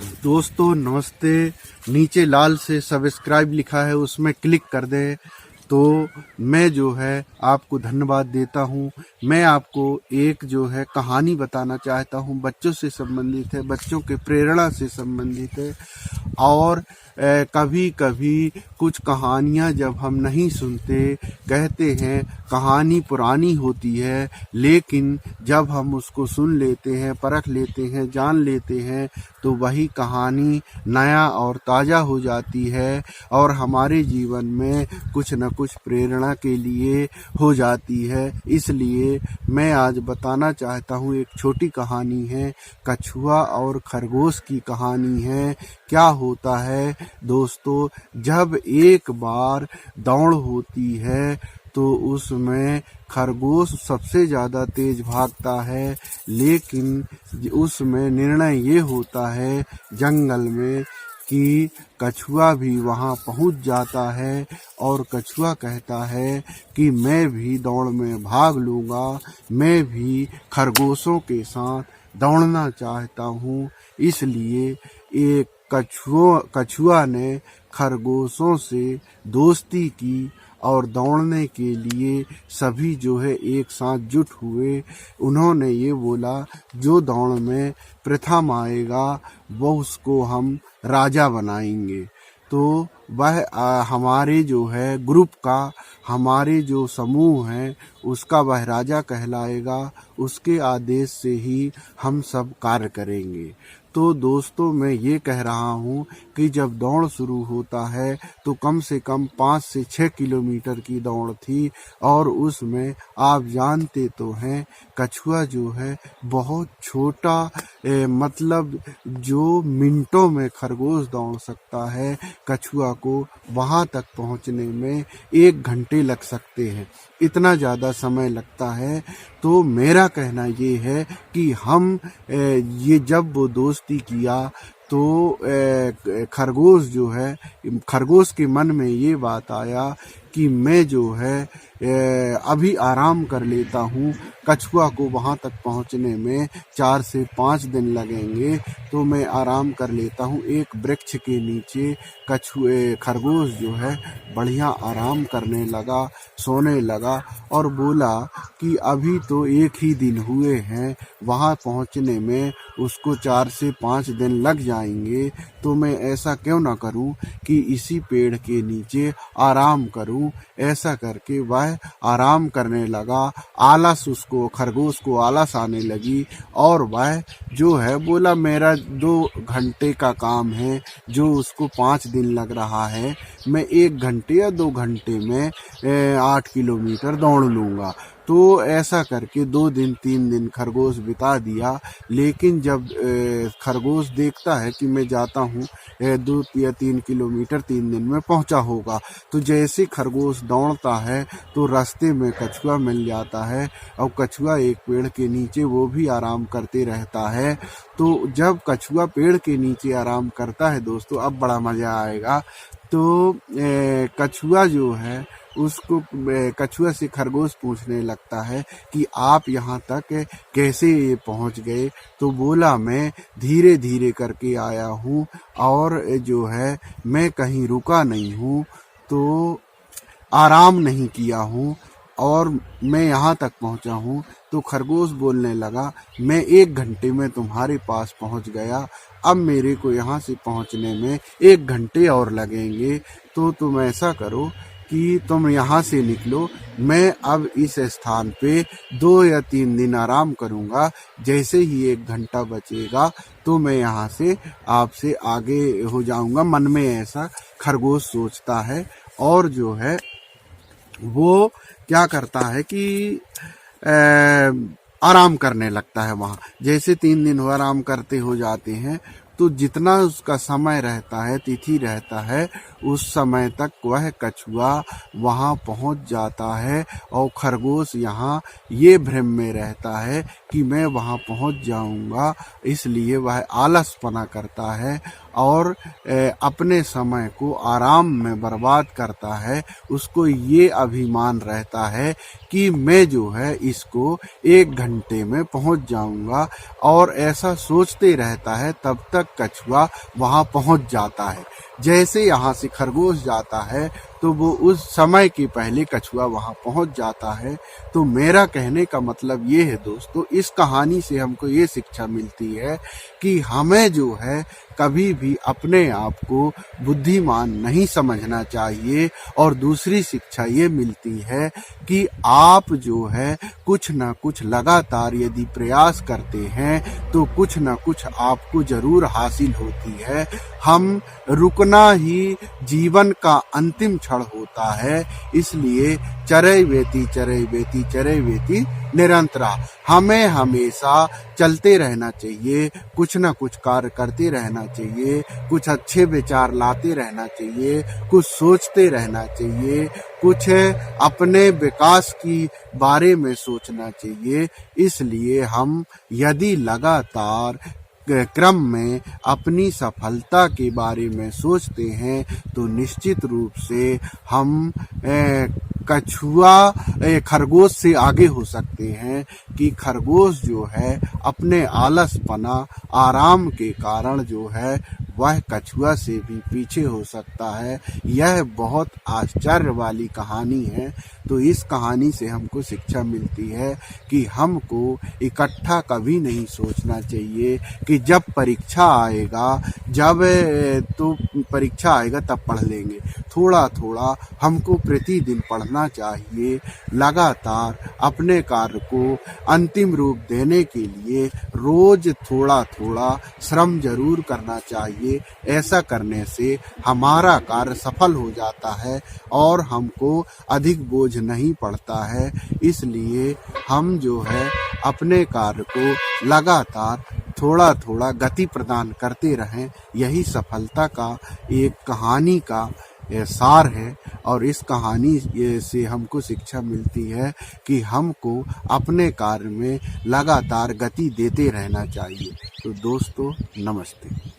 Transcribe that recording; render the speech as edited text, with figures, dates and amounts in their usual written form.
दोस्तों नमस्ते। नीचे लाल से सब्सक्राइब लिखा है, उसमें क्लिक कर दें तो मैं जो है आपको धन्यवाद देता हूँ। मैं आपको एक जो है कहानी बताना चाहता हूँ, बच्चों से संबंधित है, बच्चों के प्रेरणा से संबंधित है। और कभी कभी कुछ कहानियाँ जब हम नहीं सुनते, कहते हैं कहानी पुरानी होती है, लेकिन जब हम उसको सुन लेते हैं, परख लेते हैं, जान लेते हैं तो वही कहानी नया और ताज़ा हो जाती है और हमारे जीवन में कुछ न कुछ प्रेरणा के लिए हो जाती है। इसलिए मैं आज बताना चाहता हूँ, एक छोटी कहानी है, कछुआ और खरगोश की कहानी है। क्या होता है दोस्तों, जब एक बार दौड़ होती है तो उसमें खरगोश सबसे ज़्यादा तेज भागता है, लेकिन उसमें निर्णय ये होता है जंगल में कि कछुआ भी वहाँ पहुँच जाता है और कछुआ कहता है कि मैं भी दौड़ में भाग लूँगा, मैं भी खरगोशों के साथ दौड़ना चाहता हूँ। इसलिए एक कछुआ ने खरगोशों से दोस्ती की और दौड़ने के लिए सभी जो है एक साथ जुट हुए। उन्होंने ये बोला, जो दौड़ में प्रथम आएगा वो उसको हम राजा बनाएंगे। तो वह हमारे जो है ग्रुप का, हमारे जो समूह है उसका वह राजा कहलाएगा। उसके आदेश से ही हम सब कार्य करेंगे। तो दोस्तों मैं ये कह रहा हूँ कि जब दौड़ शुरू होता है तो कम से कम 5 से 6 किलोमीटर की दौड़ थी और उसमें आप जानते तो हैं कछुआ जो है बहुत छोटा, मतलब जो मिनटों में खरगोश दौड़ सकता है, कछुआ को वहाँ तक पहुँचने में 1 घंटे लग सकते हैं, इतना ज़्यादा समय लगता है। तो मेरा कहना ये है कि हम ये जब वो दोस्ती किया तो खरगोश जो है, खरगोश के मन में ये बात आया कि मैं जो है अभी आराम कर लेता हूँ, कछुआ को वहाँ तक पहुँचने में 4 से 5 दिन लगेंगे, तो मैं आराम कर लेता हूँ। एक वृक्ष के नीचे खरगोश जो है बढ़िया आराम करने लगा, सोने लगा और बोला कि अभी तो 1 ही दिन हुए हैं, वहाँ पहुँचने में उसको 4 से 5 दिन लग जाएंगे, तो मैं ऐसा क्यों ना करूं कि इसी पेड़ के नीचे आराम करूं। ऐसा करके वह आराम करने लगा। आलस, उसको खरगोश को आलस आने लगी और वह जो है बोला मेरा 2 घंटे का काम है, जो उसको 5 दिन लग रहा है, मैं 1 घंटे या 2 घंटे में 8 किलोमीटर दौड़ लूँगा। तो ऐसा करके 2 दिन 3 दिन खरगोश बिता दिया। लेकिन जब खरगोश देखता है कि मैं जाता हूँ 2 या 3 किलोमीटर 3 दिन में पहुँचा होगा, तो जैसे खरगोश दौड़ता है तो रास्ते में कछुआ मिल जाता है और कछुआ एक पेड़ के नीचे वो भी आराम करते रहता है। तो जब कछुआ पेड़ के नीचे आराम करता है दोस्तों, अब बड़ा मज़ा आएगा। तो कछुआ जो है उसको, कछुआ से खरगोश पूछने लगता है कि आप यहाँ तक कैसे पहुँच गए। तो बोला मैं धीरे धीरे करके आया हूँ और जो है मैं कहीं रुका नहीं हूँ, तो आराम नहीं किया हूँ और मैं यहाँ तक पहुँचा हूँ। तो खरगोश बोलने लगा, मैं 1 घंटे में तुम्हारे पास पहुँच गया, अब मेरे को यहाँ से पहुँचने में 1 घंटे और लगेंगे। तो तुम ऐसा करो कि तुम यहाँ से निकलो, मैं अब इस स्थान पे 2 या 3 दिन आराम करूँगा, जैसे ही 1 घंटा बचेगा तो मैं यहाँ से आपसे आगे हो जाऊँगा। मन में ऐसा खरगोश सोचता है और जो है वो क्या करता है कि आराम करने लगता है वहाँ। जैसे 3 दिन आराम करते हो जाते हैं तो जितना उसका समय रहता है, तिथि रहता है, उस समय तक वह कछुआ वहां पहुंच जाता है और खरगोश यहाँ ये भ्रम में रहता है कि मैं वहां पहुंच जाऊंगा, इसलिए वह आलसपना करता है और अपने समय को आराम में बर्बाद करता है। उसको ये अभिमान रहता है कि मैं जो है इसको 1 घंटे में पहुंच जाऊंगा, और ऐसा सोचते रहता है। तब तक कछुआ वहां पहुंच जाता है। जैसे यहाँ से खरगोश जाता है तो वो उस समय के पहले कछुआ वहां पहुंच जाता है। तो मेरा कहने का मतलब ये है दोस्तों, इस कहानी से हमको ये शिक्षा मिलती है कि हमें जो है कभी भी अपने आप को बुद्धिमान नहीं समझना चाहिए। और दूसरी शिक्षा ये मिलती है कि आप जो है कुछ ना कुछ लगातार यदि प्रयास करते हैं तो कुछ ना कुछ आपको जरूर हासिल होती है। हम रुकना ही जीवन का अंतिम क्षण होता है, इसलिए चरैवेति चरैवेति चरैवेति निरंतरा। हमें हमेशा चलते रहना चाहिए, कुछ ना कुछ कार्य करते रहना चाहिए, कुछ अच्छे विचार लाते रहना चाहिए, कुछ सोचते रहना चाहिए, कुछ अपने विकास की बारे में सोचना चाहिए। इसलिए हम यदि लगातार क्रम में अपनी सफलता के बारे में सोचते हैं तो निश्चित रूप से हम खरगोश से आगे हो सकते हैं। कि खरगोश जो है अपने आलसपना आराम के कारण जो है वह कछुआ से भी पीछे हो सकता है। यह बहुत आश्चर्य वाली कहानी है। तो इस कहानी से हमको शिक्षा मिलती है कि हमको इकट्ठा कभी नहीं सोचना चाहिए कि जब परीक्षा आएगा तब पढ़ लेंगे। थोड़ा थोड़ा हमको प्रतिदिन पढ़ना चाहिए। लगातार अपने कार्य को अंतिम रूप देने के लिए रोज थोड़ा थोड़ा श्रम जरूर करना चाहिए। ऐसा करने से हमारा कार्य सफल हो जाता है और हमको अधिक बोझ नहीं पड़ता है। इसलिए हम जो है अपने कार्य को लगातार थोड़ा थोड़ा गति प्रदान करते रहें। यही सफलता का एक कहानी का सार है। और इस कहानी से हमको शिक्षा मिलती है कि हमको अपने कार्य में लगातार गति देते रहना चाहिए। तो दोस्तों नमस्ते।